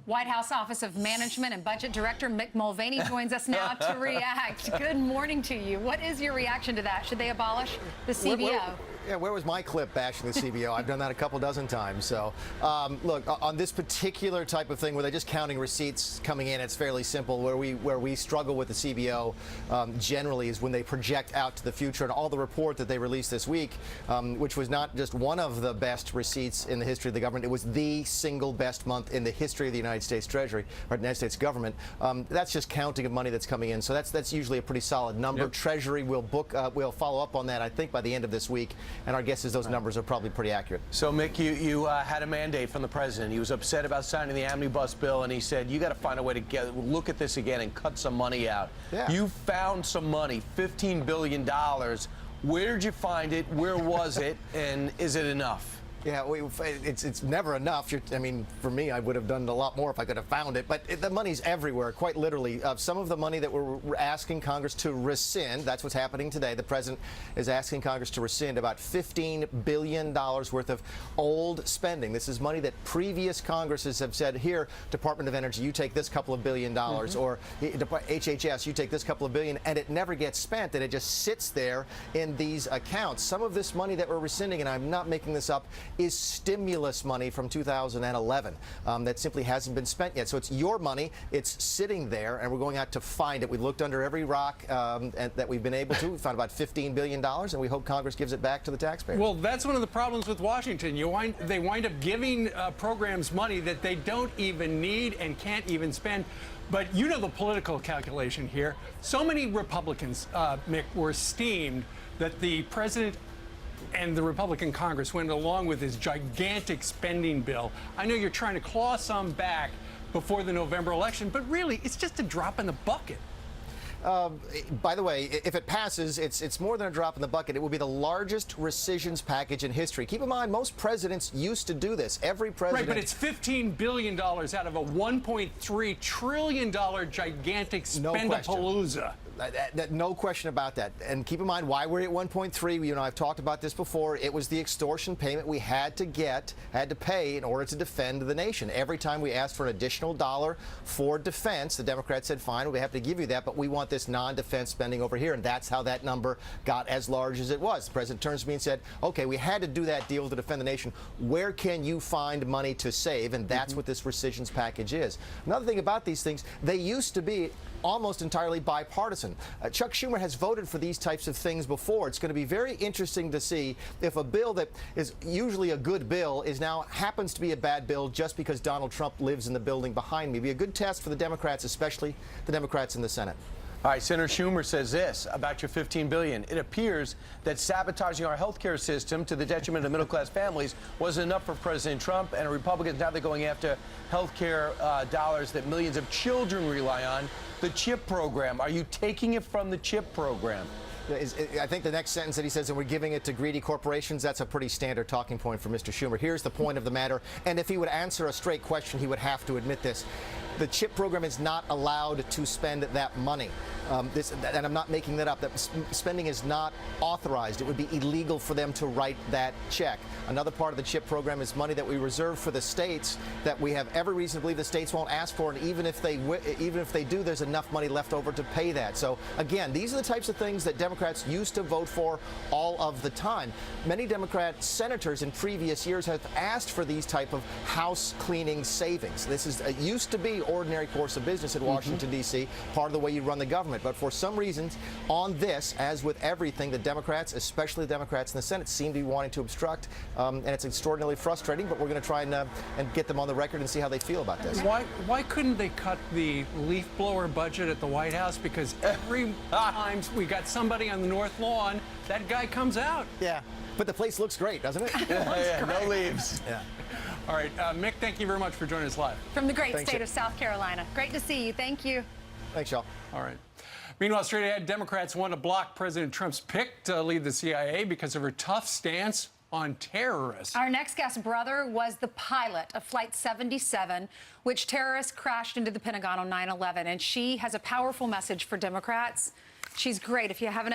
White House Office of Management and Budget Director Mick Mulvaney joins us now to react. Good morning to you. What is your reaction to that? Should they abolish the CBO? Where was my clip bashing the CBO? I've done that a couple dozen times. So, look, on this particular type of thing where they're just counting receipts coming in, it's fairly simple. Where we struggle with the CBO generally is when they project out to the future. And all the report that they released this week, which was not just one of the best receipts in the history of the government, it was the single best month in the history of the United States Treasury or United States government. That's just counting of money that's coming in. So that's usually a pretty solid number. Yep. Treasury will will follow up on that, I think, by the end of this week. And our guess is those numbers are probably pretty accurate. So, Mick, you had a mandate from the president. He was upset about signing the omnibus bill, and he said, you got to find a way to look at this again and cut some money out. Yeah. You found some money, $15 billion. Where did you find it? Where was it? And is it enough? Yeah, it's never enough. I mean, for me, I would have done a lot more if I could have found it. But the money's everywhere, quite literally. Some of the money that we're asking Congress to rescind, that's what's happening today. The president is asking Congress to rescind about $15 billion worth of old spending. This is money that previous Congresses have said, here, Department of Energy, you take this couple of $1 billion, or HHS, you take this couple of billion, and it never gets spent, and it just sits there in these accounts. Some of this money that we're rescinding, and I'm not making this up, is stimulus money from 2011 that simply hasn't been spent yet. So it's your money. It's sitting there, and we're going out to find it. We looked under every rock that we've been able to. We found about $15 billion, and we hope Congress gives it back to the taxpayer. Well, that's one of the problems with Washington. They wind up giving programs money that they don't even need and can't even spend. But you know the political calculation here. So many Republicans, Mick, were steamed that the president and the Republican Congress went along with this gigantic spending bill. I know you're trying to claw some back before the November election, but really, it's just a drop in the bucket. By the way, if it passes, it's more than a drop in the bucket. It will be the largest rescissions package in history. Keep in mind, most presidents used to do this. Every president. Right, but it's $15 billion out of a $1.3 trillion gigantic spendapalooza. No question about that. And keep in mind why we're at 1.3. You know, I've talked about this before. It was the extortion payment we had to pay in order to defend the nation. Every time we asked for an additional dollar for defense, the Democrats said, fine, we have to give you that, but we want this non-defense spending over here. And that's how that number got as large as it was. The president turns to me and said, okay, we had to do that deal to defend the nation. Where can you find money to save? And that's what this rescissions package is. Another thing about these things, they used to be almost entirely bipartisan. Chuck Schumer has voted for these types of things before. It's going to be very interesting to see if a bill that is usually a good bill happens to be a bad bill just because Donald Trump lives in the building behind me. It'll be a good test for the Democrats, especially the Democrats in the Senate. All right, Senator Schumer says this about your $15 billion. It appears that sabotaging our health care system to the detriment of middle-class families wasn't enough for President Trump and Republicans. Now they're going after health care dollars that millions of children rely on. The CHIP program. Are you taking it from the CHIP program? I think the next sentence that he says, and we're giving it to greedy corporations, that's a pretty standard talking point for Mr. Schumer. Here's the point of the matter, and if he would answer a straight question, he would have to admit this. The CHIP program is not allowed to spend that money. And I'm not making that up. That spending is not authorized. It would be illegal for them to write that check. Another part of the CHIP program is money that we reserve for the states that we have every reason to believe the states won't ask for, and even if they do, there's enough money left over to pay that. So again, these are the types of things that Democrats used to vote for all of the time. Many Democrat senators in previous years have asked for these type of house cleaning savings. This is used to be ordinary course of business in Washington, D.C., part of the way you run the government. But for some reasons, on this, as with everything, the Democrats, especially the Democrats in the Senate, seem to be wanting to obstruct, and it's extraordinarily frustrating, but we're going to try and get them on the record and see how they feel about this. Why couldn't they cut the leaf blower budget at the White House? Because every time we got somebody on the North Lawn, that guy comes out. Yeah, but the place looks great, doesn't it? Yeah, no leaves. Yeah. All right, Mick, thank you very much for joining us live. From the great state of South Carolina. Great to see you. Thank you. Thanks, y'all. All right. Meanwhile, straight ahead, Democrats want to block President Trump's pick to lead the CIA because of her tough stance on terrorists. Our next guest brother was the pilot of Flight 77, which terrorists crashed into the Pentagon on 9/11. And she has a powerful message for Democrats. She's great. If you haven't